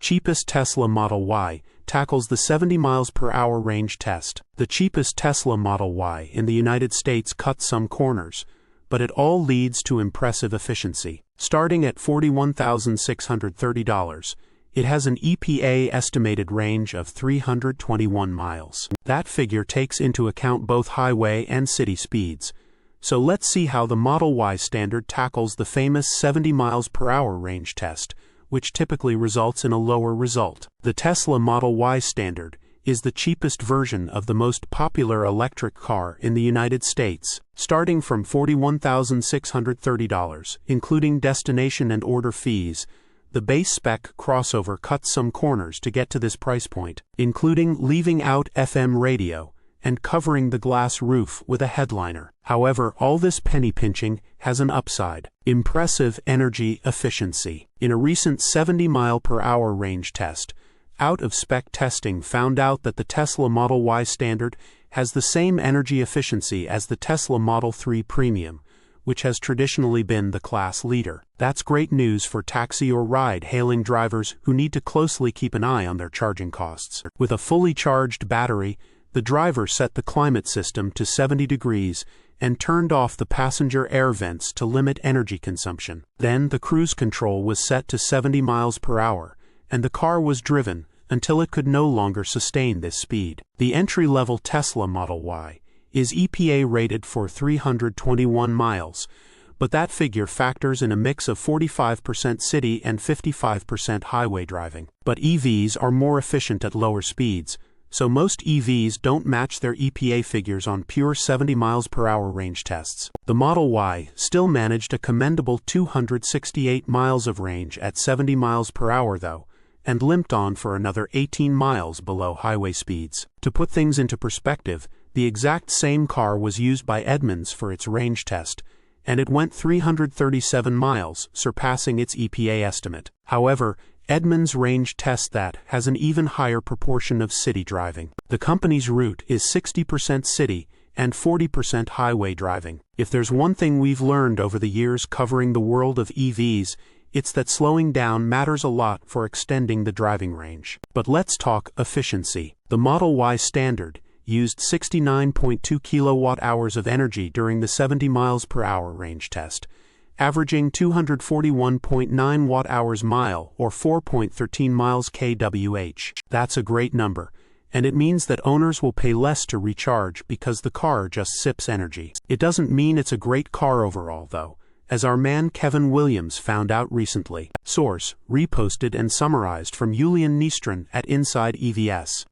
cheapest Tesla Model Y tackles the 70 miles per hour range test. The cheapest Tesla Model Y in the United States cuts some corners, but it all leads to impressive efficiency. Starting at $41,630, it has an EPA estimated range of 321 miles. That figure takes into account both highway and city speeds. So let's see how the Model Y Standard tackles the famous 70 miles per hour range test, which typically results in a lower result. The Tesla Model Y Standard is the cheapest version of the most popular electric car in the United States, starting from $41,630, including destination and order fees. The base spec crossover cuts some corners to get to this price point, including leaving out FM radio and covering the glass roof with a headliner. However, all this penny pinching has an upside: impressive energy efficiency. In a recent 70 mile per hour range test, out-of-spec testing found out that the Tesla Model Y Standard has the same energy efficiency as the Tesla Model 3 Premium, which has traditionally been the class leader. That's great news for taxi or ride-hailing drivers who need to closely keep an eye on their charging costs. With a fully charged battery, the driver set the climate system to 70 degrees and turned off the passenger air vents to limit energy consumption. Then the cruise control was set to 70 miles per hour, and the car was driven until it could no longer sustain this speed. The entry-level Tesla Model Y is EPA rated for 321 miles, but that figure factors in a mix of 45% city and 55% highway driving. But EVs are more efficient at lower speeds, so most EVs don't match their EPA figures on pure 70 miles per hour range tests. The Model Y still managed a commendable 268 miles of range at 70 miles per hour though, and limped on for another 18 miles below highway speeds. To put things into perspective, the exact same car was used by Edmunds for its range test, and it went 337 miles, surpassing its EPA estimate. However, Edmunds' range test that has an even higher proportion of city driving. The company's route is 60% city and 40% highway driving. If there's one thing we've learned over the years covering the world of EVs, it's that slowing down matters a lot for extending the driving range. But let's talk efficiency. The Model Y Standard used 69.2 kilowatt-hours of energy during the 70 miles per hour range test, averaging 241.9 watt-hours mile or 4.13 miles kWh. That's a great number, and it means that owners will pay less to recharge because the car just sips energy. It doesn't mean it's a great car overall though, as our man Kevin Williams found out recently. Source: reposted and summarized from Iulian Dnistran at InsideEvs.